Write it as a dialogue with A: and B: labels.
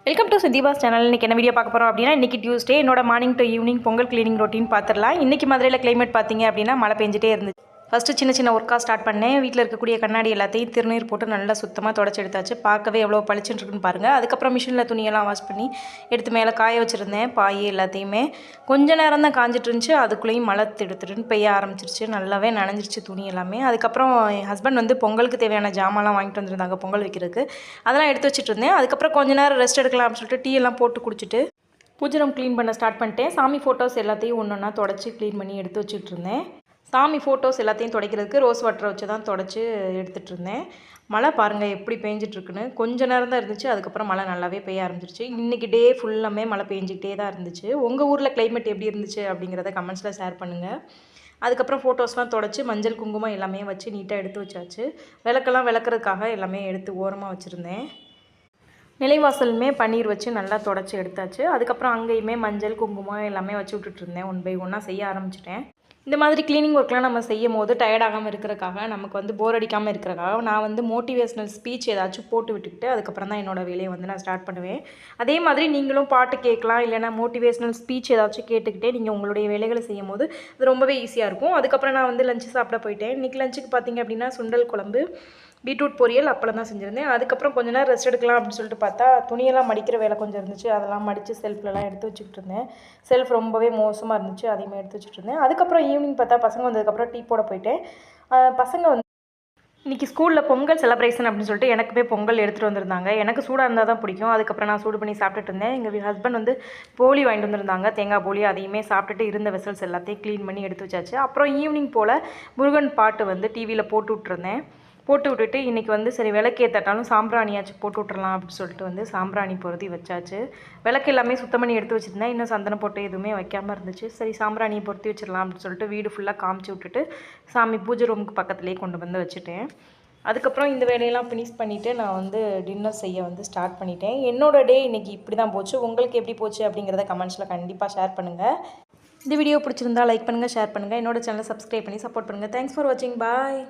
A: Welcome to சுதீபாஸ் channel. இன்றைக்கி என்ன video பார்க்க போகிறோம் அப்படின்னா, இன்றைக்கி டியூஸ்டே என்னோட morning to evening Pongal cleaning routine பார்த்துடலாம். இன்றைக்கி மதுரையில் கிளைமேட் பார்த்திங்க அப்படின்னா மழை பெஞ்சிட்டே இருந்துச்சு. ஃபஸ்ட்டு சின்ன சின்ன ஒர்க்காக ஸ்டார்ட் பண்ணேன். வீட்டில் இருக்கக்கூடிய கண்ணாடி எல்லாத்தையும் திருநீர் போட்டு நல்லா சுத்தமாக தொடச்சி எடுத்தாச்சு. பார்க்கவே எவ்வளோ பளிச்சுன்னு இருக்குன்னு பாருங்கள். அதுக்கப்புறம் மிஷினில் துணியெல்லாம் வாஷ் பண்ணி எடுத்து மேலே காய வச்சுருந்தேன். பாய் எல்லாத்தையுமே கொஞ்ச நேரம் தான் காஞ்சிட்டு இருந்துச்சு. அதுக்குள்ளேயும் மழை திடுத்துடுன்னு பெய்ய ஆரம்பிச்சிருச்சு. நல்லாவே நனைஞ்சிருச்சு துணி எல்லாமே. அதுக்கப்புறம் என் ஹஸ்பண்ட் வந்து பொங்கலுக்கு தேவையான ஜாமான்லாம் வாங்கிட்டு வந்துருந்தாங்க பொங்கல் வைக்கிறதுக்கு. அதெல்லாம் எடுத்து வச்சுட்டு இருந்தேன். அதுக்கப்புறம் கொஞ்ச நேரம் ரெஸ்ட் எடுக்கலாம் அப்படின்னு சொல்லிட்டு டீ எல்லாம் போட்டு குடிச்சிட்டு பூஜை ரூம் க்ளீன் பண்ண ஸ்டார்ட் பண்ணிட்டேன். சாமி ஃபோட்டோஸ் எல்லாத்தையும் ஒன்று ஒன்றா தொடச்சி க்ளீன் பண்ணி எடுத்து வச்சுட்டு இருந்தேன். சாமி ஃபோட்டோஸ் எல்லாத்தையும் துடைக்கிறதுக்கு ரோஸ் வாட்டரை வச்சு தான் தொடச்சி எடுத்துகிட்டு இருந்தேன். மழை பாருங்கள் எப்படி பெஞ்சிட்ருக்குன்னு. கொஞ்ச நேரம் தான் இருந்துச்சு. அதுக்கப்புறம் மழை நல்லாவே பெய்ய ஆரம்பிச்சிருச்சு. இன்றைக்கி டே ஃபுல்லாமே மழை பெஞ்சிக்கிட்டே தான் இருந்துச்சு. உங்கள் ஊரில் கிளைமேட் எப்படி இருந்துச்சு அப்படிங்கிறத கமெண்ட்ஸில் ஷேர் பண்ணுங்கள். அதுக்கப்புறம் ஃபோட்டோஸ்லாம் தொடச்சி மஞ்சள் குங்குமம் எல்லாமே வச்சு நீட்டாக எடுத்து வச்சாச்சு. விளக்கெல்லாம் விளக்குறதுக்காக எல்லாமே எடுத்து ஓரமாக வச்சுருந்தேன். நிலைவாசலுமே பன்னீர் வச்சு நல்லா தொடச்சி எடுத்தாச்சு. அதுக்கப்புறம் அங்கேயுமே மஞ்சள் குங்குமம் எல்லாமே வச்சு விட்டுட்டுருந்தேன். ஒன் பை ஒன்னாக செய்ய ஆரம்பிச்சிட்டேன். இந்த மாதிரி க்ளீனிங் ஒர்க்லாம் நம்ம செய்யும் போது டயர்டாகாமல் இருக்கிறக்காக, நமக்கு வந்து போர் அடிக்காமல் இருக்கிறக்காக நான் வந்து மோட்டிவேஷ்னல் ஸ்பீச் ஏதாச்சும் போட்டு விட்டுக்கிட்டு அதுக்கப்புறம் தான் என்னோடய வேலையை வந்து நான் ஸ்டார்ட் பண்ணுவேன். அதே மாதிரி நீங்களும் பாட்டு கேட்கலாம், இல்லைனா மோட்டிவேஷ்னல் ஸ்பீச் ஏதாச்சும் கேட்டுக்கிட்டே நீங்கள் உங்களுடைய வேலைகளை செய்யும் போது அது ரொம்பவே ஈஸியாக இருக்கும். அதுக்கப்புறம் நான் வந்து லஞ்சு சாப்பிட போயிட்டேன். இன்றைக்கி லஞ்சுக்கு பார்த்திங்க அப்படின்னா சுண்டல் குழம்பு, பீட்ரூட் பொரியல், அப்பளம் தான் செஞ்சுருந்தேன். அதுக்கப்புறம் கொஞ்ச நேரம் ரெஸ்ட் எடுக்கலாம் அப்படின்னு சொல்லிட்டு பார்த்தா துணியெல்லாம் மடிக்கிற வேலை கொஞ்சம் இருந்துச்சு. அதெல்லாம் மடித்து செல்ஃப்லலாம் எடுத்து வச்சுக்கிட்டு இருந்தேன். செல்ஃப் ரொம்பவே மோசமாக இருந்துச்சு. அதையுமே எடுத்து வச்சுட்டு இருந்தேன். அதுக்கப்புறம் ஈவினிங் பார்த்தா பசங்க வந்ததுக்கப்புறம் டீ போட போயிட்டேன். பசங்க வந்து இன்றைக்கி ஸ்கூலில் பொங்கல் செலிப்ரேஷன் அப்படின்னு சொல்லிட்டு எனக்குமே பொங்கல் எடுத்துகிட்டு வந்திருந்தாங்க. எனக்கு சூடாக இருந்தால் தான் பிடிக்கும். அதுக்கப்புறம் நான் சூடு பண்ணி சாப்பிட்டுட்டு இருந்தேன். எங்கள் ஹஸ்பண்ட் வந்து போலி வாங்கிட்டு வந்திருந்தாங்க, தேங்காய் போலி. அதையுமே சாப்பிட்டுட்டு இருந்த வெசல்ஸ் எல்லாத்தையும் க்ளீன் பண்ணி எடுத்து வச்சாச்சு. அப்புறம் ஈவினிங் போல் முருகன் பாட்டு வந்து டிவியில் போட்டு விட்டுருந்தேன். போட்டு விட்டுட்டு இன்றைக்கி வந்து சரி விளக்கேற்றட்டாலும் சாம்பிராணியாச்சும் போட்டு விட்றலாம் அப்படின்னு சொல்லிட்டு வந்து சாம்பிராணி பொருத்தி வச்சாச்சு. விளக்கு எல்லாமே சுத்தம் பண்ணி எடுத்து வச்சுருந்தேன். இன்னும் சந்தனம் போட்டு எதுவுமே வைக்காமல் இருந்துச்சு. சரி சாம்பிராணியை பொருத்தி வச்சிடலாம் அப்படின்னு சொல்லிட்டு வீடு ஃபுல்லாக காமிச்சு விட்டுட்டு சாமி பூஜை ரூமுக்கு பக்கத்துலேயே கொண்டு வந்து வச்சுட்டேன். அதுக்கப்புறம் இந்த வேலையெல்லாம் ஃபினிஷ் பண்ணிவிட்டு நான் வந்து டின்னர் செய்ய வந்து ஸ்டார்ட் பண்ணிட்டேன். என்னோடய டே இன்றைக்கி இப்படி தான் போச்சு. உங்களுக்கு எப்படி போச்சு அப்படிங்கிறத கமெண்ட்ஸில் கண்டிப்பாக ஷேர் பண்ணுங்கள். இந்த வீடியோ பிடிச்சிருந்தா லைக் பண்ணுங்கள், ஷேர் பண்ணுங்கள். என்னோடய சேனலை சப்ஸ்கிரைப் பண்ணி சப்போர்ட் பண்ணுங்கள். தேங்க்ஸ் ஃபார் வாட்சிங். பாய்.